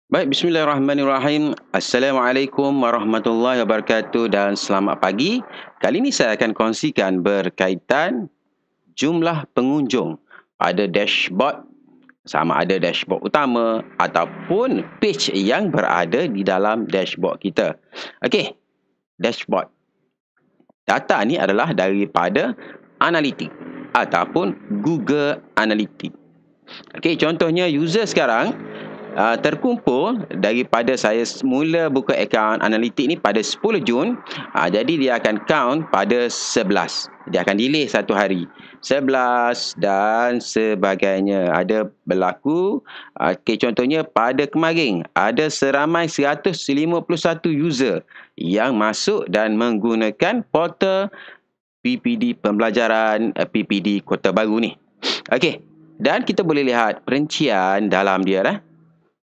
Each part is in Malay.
Baik, bismillahirrahmanirrahim. Assalamualaikum warahmatullahi wabarakatuh dan selamat pagi. Kali ini saya akan kongsikan berkaitan jumlah pengunjung pada dashboard, sama ada dashboard utama ataupun page yang berada di dalam dashboard kita. Okey, dashboard. Data ni adalah daripada analitik ataupun Google Analytics. Okey, contohnya user sekarang terkumpul daripada saya mula buka akaun analitik ni pada 10 Jun. Jadi dia akan count pada 11. Dia akan delay satu hari. 11 dan sebagainya. Ada berlaku. Contohnya pada kemarin ada seramai 151 user yang masuk dan menggunakan portal PPD pembelajaran PPD Kota Baru ni. Okey. Dan kita boleh lihat perincian dalam dia dah.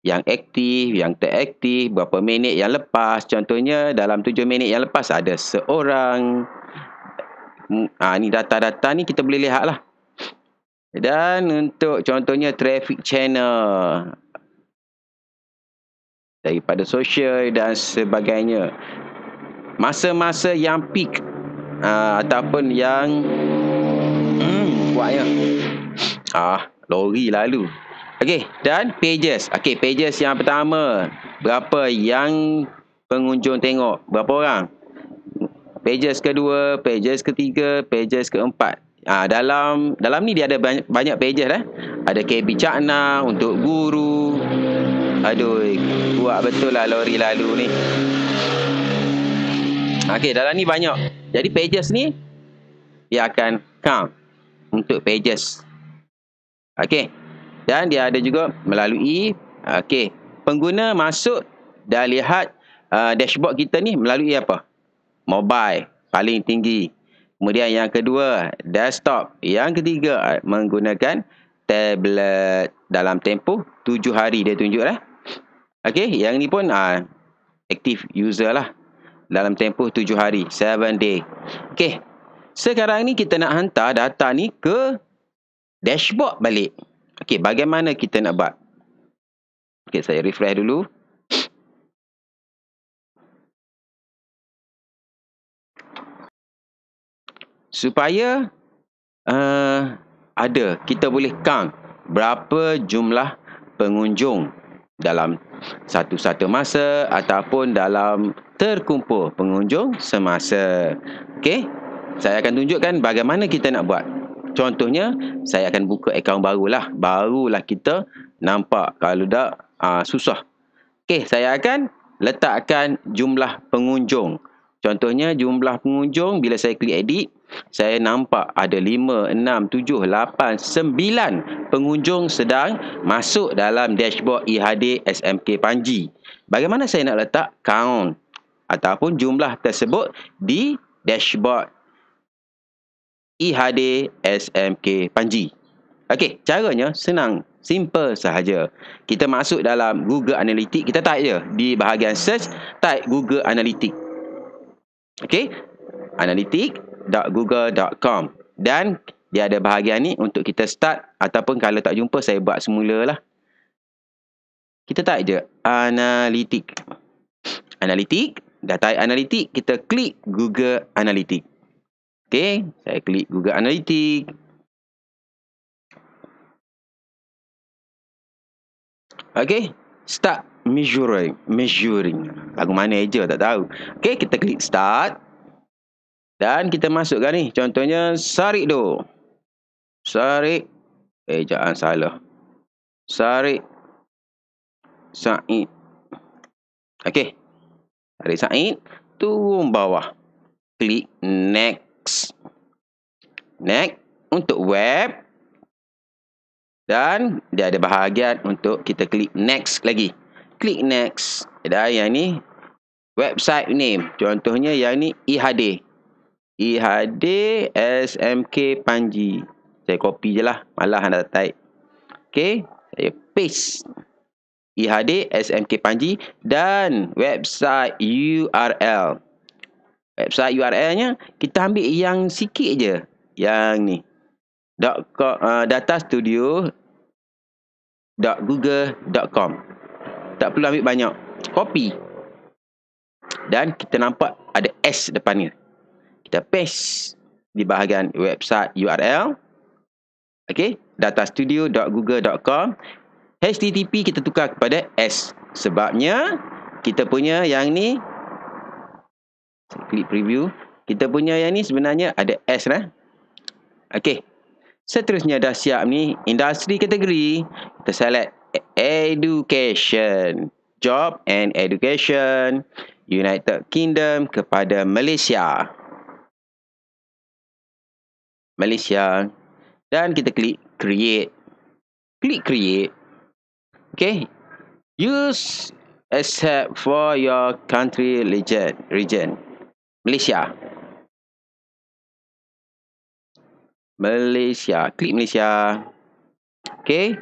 Yang aktif, yang tak aktif, berapa minit yang lepas. Contohnya dalam 7 minit yang lepas ada seorang. Ni data-data ni kita boleh lihat lah. Dan untuk contohnya traffic channel daripada sosial dan sebagainya. Masa-masa yang peak ataupun yang kuatnya. Lori lalu. Okey, dan pages. Okey, pages yang pertama. Berapa yang pengunjung tengok? Berapa orang? Pages kedua, pages ketiga, pages keempat. Dalam ni dia ada banyak pages dah. Ada KB Cakna untuk guru. Aduh, kuat betul lah lori lalu ni. Okey, dalam ni banyak. Jadi pages ni dia akan count untuk pages. Okey. Dan dia ada juga melalui pengguna masuk dan lihat dashboard kita ni melalui apa? Mobile paling tinggi. Kemudian yang kedua, desktop. Yang ketiga, menggunakan tablet. Dalam tempoh 7 hari dia tunjuk dah. Okey, yang ni pun active user lah. Dalam tempoh 7 hari, 7 day. Okey. Sekarang ni kita nak hantar data ni ke dashboard balik. Okey, bagaimana kita nak buat? Okey, saya refresh dulu. Supaya kita boleh count berapa jumlah pengunjung dalam satu-satu masa ataupun dalam terkumpul pengunjung semasa. Okey, saya akan tunjukkan bagaimana kita nak buat. Contohnya, saya akan buka akaun barulah. Barulah kita nampak. Kalau tak, susah. Okey, saya akan letakkan jumlah pengunjung. Contohnya, jumlah pengunjung, bila saya klik edit, saya nampak ada 5, 6, 7, 8, 9 pengunjung sedang masuk dalam dashboard IHD SMK Panji. Bagaimana saya nak letak count ataupun jumlah tersebut di dashboard IHD SMK Panji? Okey, caranya senang, simple sahaja. Kita masuk dalam Google Analytics, kita type je di bahagian search, type Google Analytics. Okey, analytics.google.com. Dan dia ada bahagian ni untuk kita start ataupun kalau tak jumpa saya buat semula lah. Kita type je Analytics. Analytics, dah type Analytics, kita klik Google Analytics. Okey, saya klik Google Analytics. Okey, start measuring. Lagu mana aja tak tahu. Okey, kita klik start. Dan kita masukkan ni. Contohnya Sarik tu. Sarik. Jangan salah. Sarik Said. Okey. Sarik Said. Turun bawah. Klik next. Next. Untuk web. Dan dia ada bahagian untuk kita klik next lagi. Klik next. Dan yang ni website name. Contohnya yang ni IHD. IHD SMK Panji. Saya copy je lah. Malah nak type. Okey. Saya paste. IHD SMK Panji. Dan website URL. Website URL-nya kita ambil yang sikit je. Yang ni. datastudio.google.com. Tak perlu ambil banyak. Copy. Dan kita nampak ada S depannya. Kita paste di bahagian website URL. Okey, datastudio.google.com. HTTP kita tukar kepada S. Sebabnya kita punya yang ni, klik preview, kita punya yang ni sebenarnya ada S lah. Okey. Seterusnya dah siap ni, industri kategori. Kita select education, job and education, United Kingdom kepada Malaysia. Malaysia. Dan kita klik create. Klik create. Okay. Use accept for your country region. Malaysia. Malaysia. Klik Malaysia. Okay.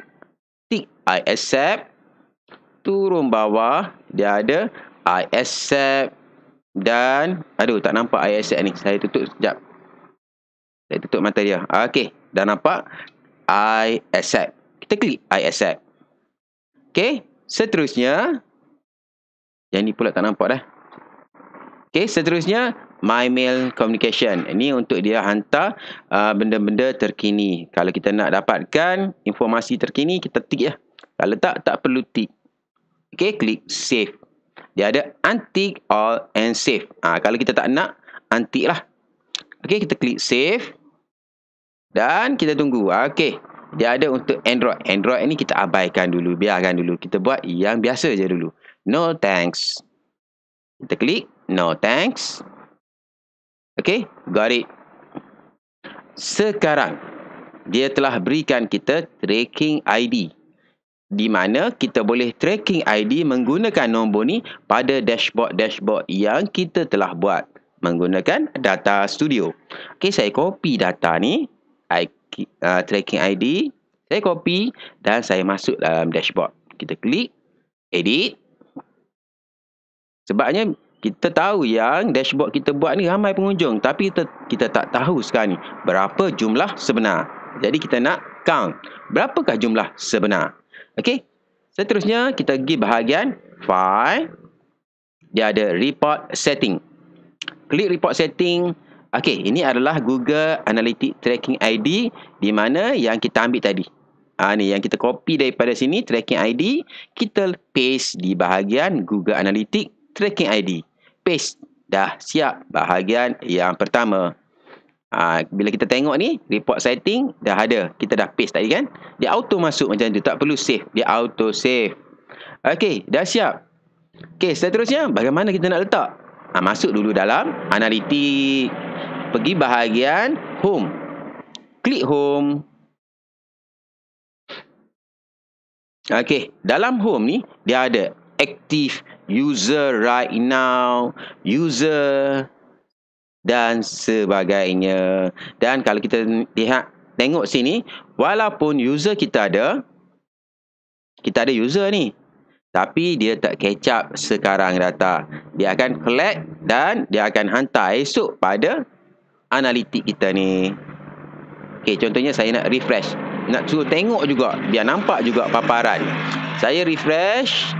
Tik I accept. Turun bawah. Dia ada I accept. Dan aduh, tak nampak I accept ni. Saya tutup sekejap. Saya tutup mata dia. Okay. Dah nampak I accept. Kita klik I accept. Okay. Seterusnya. Yang ni pula tak nampak dah. Okay. Seterusnya. My mail communication. Ini untuk dia hantar benda-benda terkini. Kalau kita nak dapatkan informasi terkini, kita tik ya. Kalau tak perlu tik. Okay, klik save. Dia ada untick all and save. Kalau kita tak nak, untick lah. Okay, kita klik save. Dan kita tunggu. Okay, dia ada untuk Android. Android ni kita abaikan dulu. Biarkan dulu. Kita buat yang biasa je dulu. No thanks. Kita klik no thanks. Okay, got it. Sekarang, dia telah berikan kita tracking ID. Di mana kita boleh tracking ID menggunakan nombor ni pada dashboard yang kita telah buat. Menggunakan data studio. Okay, saya copy data ni. Tracking ID. Saya copy dan saya masuk dalam dashboard. Kita klik edit. Sebabnya kita tahu yang dashboard kita buat ni ramai pengunjung. Tapi kita tak tahu sekarang ni berapa jumlah sebenar. Jadi kita nak count. Berapakah jumlah sebenar? Okey. Seterusnya kita pergi bahagian file. Dia ada report setting. Klik report setting. Okey, ini adalah Google Analytics Tracking ID di mana yang kita ambil tadi. Ni yang kita copy daripada sini tracking ID, kita paste di bahagian Google Analytics Tracking ID. Paste. Dah siap bahagian yang pertama. Bila kita tengok ni, report setting dah ada. Kita dah paste tadi kan. Dia auto masuk macam tu. Tak perlu save. Dia auto save. Okey, dah siap. Okey, seterusnya bagaimana kita nak letak? Masuk dulu dalam Analytics. Pergi bahagian Home. Klik Home. Okey, dalam Home ni, dia ada active user right now, user dan sebagainya. Dan kalau kita lihat, tengok sini, walaupun user kita ada user ni, tapi dia tak catch up sekarang data. Dia akan collect dan dia akan hantar esok pada analitik kita ni. Okay, contohnya saya nak refresh. Nak suruh tengok juga, biar nampak juga paparan. Saya refresh.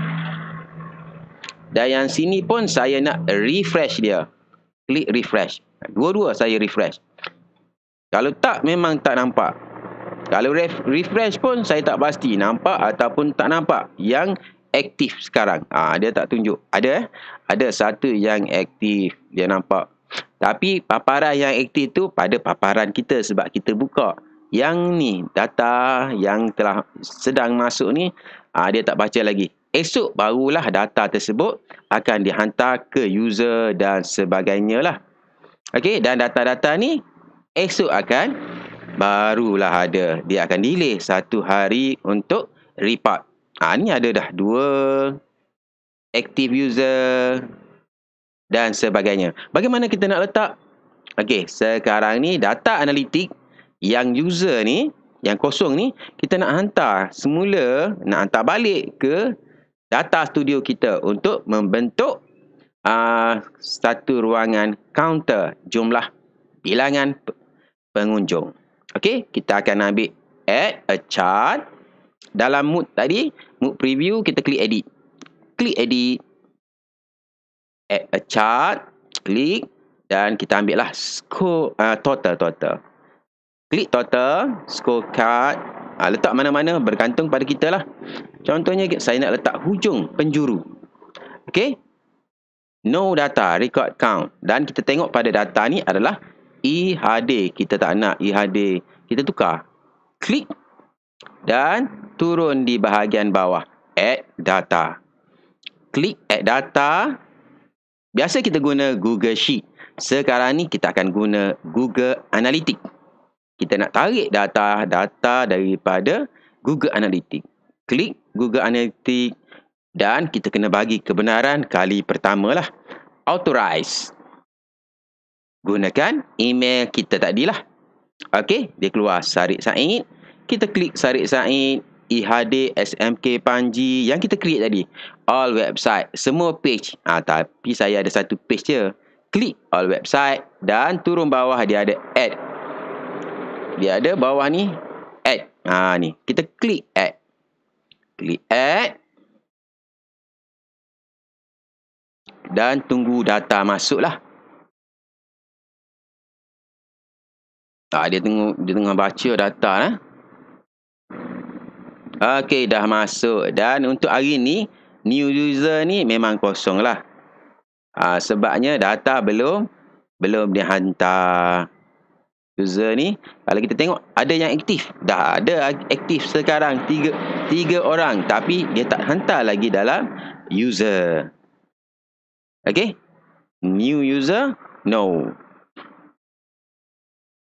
Dan yang sini pun saya nak refresh dia. Klik refresh. Dua-dua saya refresh. Kalau tak, memang tak nampak. Kalau refresh pun saya tak pasti nampak ataupun tak nampak yang aktif sekarang. Dia tak tunjuk. Ada satu yang aktif. Dia nampak. Tapi paparan yang aktif tu pada paparan kita sebab kita buka. Yang ni, data yang telah sedang masuk ni, dia tak baca lagi. Esok barulah data tersebut akan dihantar ke user dan sebagainya lah. Okey, dan data-data ni esok akan barulah ada. Dia akan delay 1 hari untuk report. Ni ada dah 2 active user dan sebagainya. Bagaimana kita nak letak? Okey, sekarang ni data analitik yang user ni, yang kosong ni, kita nak hantar semula, nak hantar balik ke data studio kita untuk membentuk satu ruangan counter jumlah bilangan pengunjung. Okey, kita akan ambil add a chart. Dalam mood tadi, mood preview, kita klik edit. klik edit, add a chart, klik, dan kita ambil lah total. Klik total, scorecard, letak mana-mana bergantung pada kita lah. Contohnya saya nak letak hujung penjuru. Okey. No data, record count. Dan kita tengok pada data ni adalah EHD. Kita tak nak EHD. Kita tukar. Klik dan turun di bahagian bawah. Add data. Klik add data. Biasa kita guna Google Sheet. Sekarang ni kita akan guna Google Analytics. Kita nak tarik data daripada Google Analytics. Klik Google Analytics. Dan kita kena bagi kebenaran kali pertama lah. Authorize. Gunakan email kita tadilah. Okey, dia keluar Sarik Said. Kita klik Sarik Said, EHD, SMK Panji yang kita create tadi. All website, semua page. Tapi saya ada satu page je. Klik all website dan turun bawah dia ada add. Dia ada bawah ni add. Ni, kita klik add. Klik add. Dan tunggu data masuk lah. Dia tengah baca data lah. Okey, dah masuk. Dan untuk hari ni, new user ni memang kosong lah. Sebabnya data belum dihantar. User ni, kalau kita tengok ada yang aktif. Dah ada aktif sekarang 3 orang. Tapi dia tak hantar lagi dalam user. Okay, new user, no.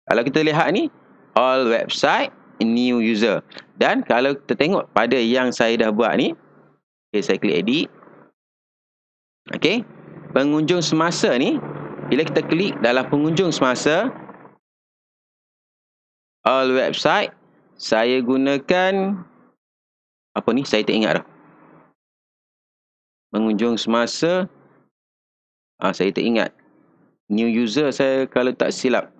Kalau kita lihat ni, all website, new user. Dan kalau kita tengok pada yang saya dah buat ni, okay, saya klik edit. Okay, pengunjung semasa ni, bila kita klik dalam pengunjung semasa, all website, saya gunakan, apa ni, saya tak ingat dah. Pengunjung semasa, saya tak ingat. New user saya kalau tak silap.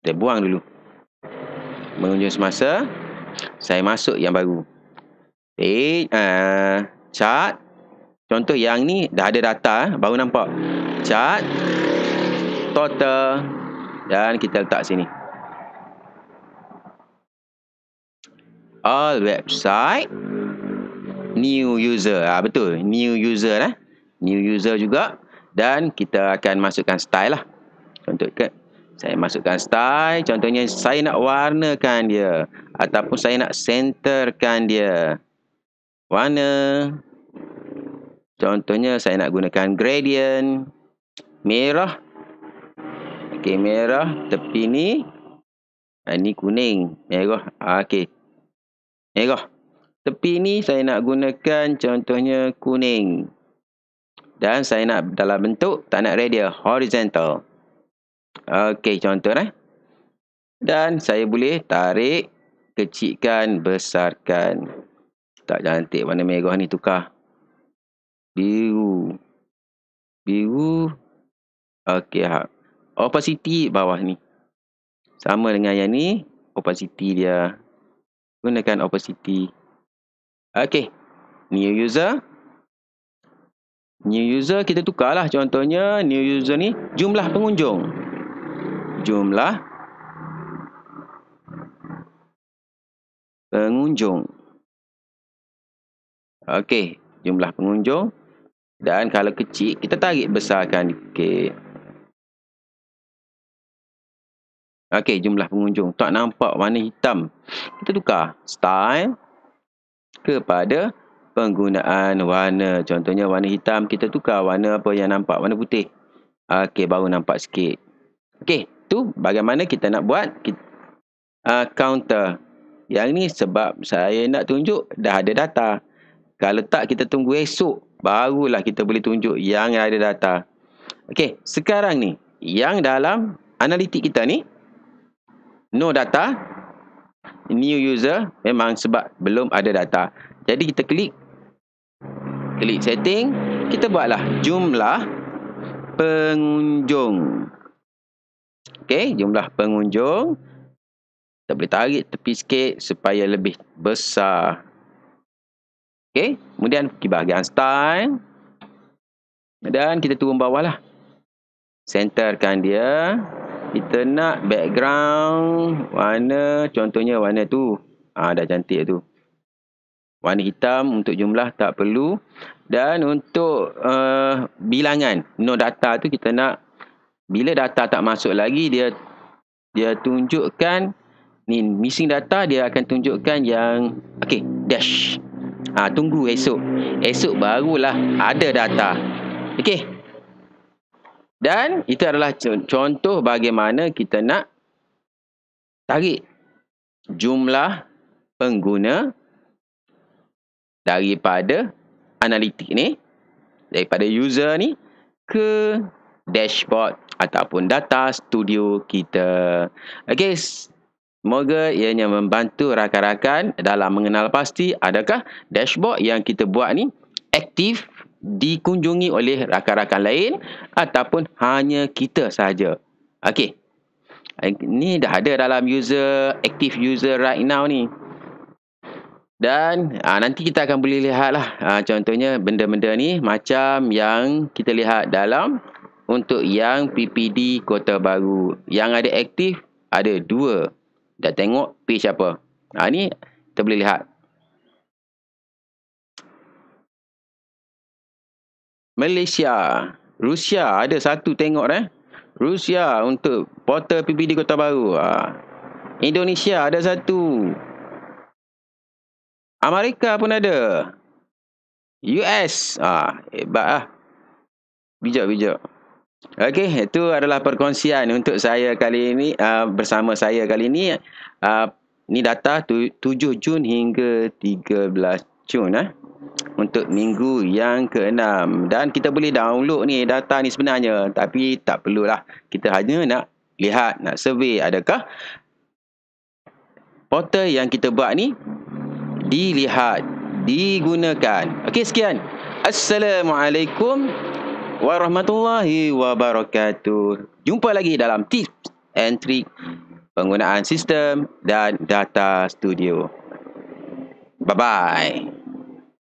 Saya buang dulu. Pengunjung semasa. Saya masuk yang baru. Chart. Contoh yang ni dah ada data. Baru nampak. Chart. Total. Dan kita letak sini. All website. New user. Betul. New user lah. New user juga. Dan kita akan masukkan style lah. Contoh saya masukkan style. Contohnya saya nak warnakan dia. Ataupun saya nak centerkan dia. Warna. Contohnya saya nak gunakan gradient. Merah. Okey, merah. Tepi ni. Ni kuning. Merah. Okey. Merah. Tepi ni saya nak gunakan contohnya kuning. Dan saya nak dalam bentuk tak nak radial, horizontal. Okey, contoh lah. Dan saya boleh tarik, kecilkan, besarkan. Tak cantik warna merah ni, tukar. Biru. Biru. Okey, opacity bawah ni. Sama dengan yang ni, opacity dia. Gunakan opacity. Okey, new user. New user kita tukarlah. Contohnya new user ni jumlah pengunjung. Jumlah pengunjung. Okey, jumlah pengunjung. Dan kalau kecil kita tarik besarkan sikit. Okey, jumlah pengunjung. Tak nampak warna hitam. Kita tukar style kepada penggunaan warna. Contohnya warna hitam, kita tukar warna apa yang nampak, warna putih. Okey, baru nampak sikit. Okey, tu bagaimana kita nak buat counter. Yang ni sebab saya nak tunjuk dah ada data. Kalau tak, kita tunggu esok barulah kita boleh tunjuk yang ada data. Okey, sekarang ni yang dalam analitik kita ni no data, new user, memang sebab belum ada data. Jadi kita klik setting, kita buatlah jumlah pengunjung. Okey, jumlah pengunjung. Kita boleh tarik tepi sikit supaya lebih besar. Okey, kemudian pergi bahagian style dan kita turun bawah lah. Centerkan dia. Kita nak background warna, contohnya warna tu. Dah cantik tu. Warna hitam untuk jumlah tak perlu. Dan untuk bilangan, no data tu kita nak, bila data tak masuk lagi, dia tunjukkan ni missing data, dia akan tunjukkan yang okey, dash. Tunggu esok barulah ada data. Okey. Dan itu adalah contoh bagaimana kita nak tarik jumlah pengguna daripada analitik ni, daripada user ni ke dashboard ataupun data studio kita. Okey, semoga ianya membantu rakan-rakan dalam mengenal pasti adakah dashboard yang kita buat ni aktif dikunjungi oleh rakan-rakan lain ataupun hanya kita sahaja. Okey. Ni dah ada dalam active user right now ni. Dan nanti kita akan boleh lihat lah. Contohnya benda-benda ni macam yang kita lihat dalam untuk yang PPD Kota Baru. Yang ada aktif ada 2. Dah tengok page apa. Ni kita boleh lihat. Malaysia. Rusia ada 1 tengok Rusia untuk portal PPD Kota Baru. Indonesia ada 1. Amerika pun ada. US. Hebat lah. Bijak. Okey, itu adalah perkongsian untuk saya kali ini. Bersama saya kali ini. Ni data 7 Jun hingga 13 Jun. Untuk minggu yang ke-6. Dan kita boleh download ni data ni sebenarnya. Tapi tak perlulah. Kita hanya nak lihat, nak survey adakah portal yang kita buat ni dilihat, digunakan. Okey, sekian. Assalamualaikum warahmatullahi wabarakatuh. Jumpa lagi dalam tips and trick penggunaan sistem dan data studio. Bye-bye.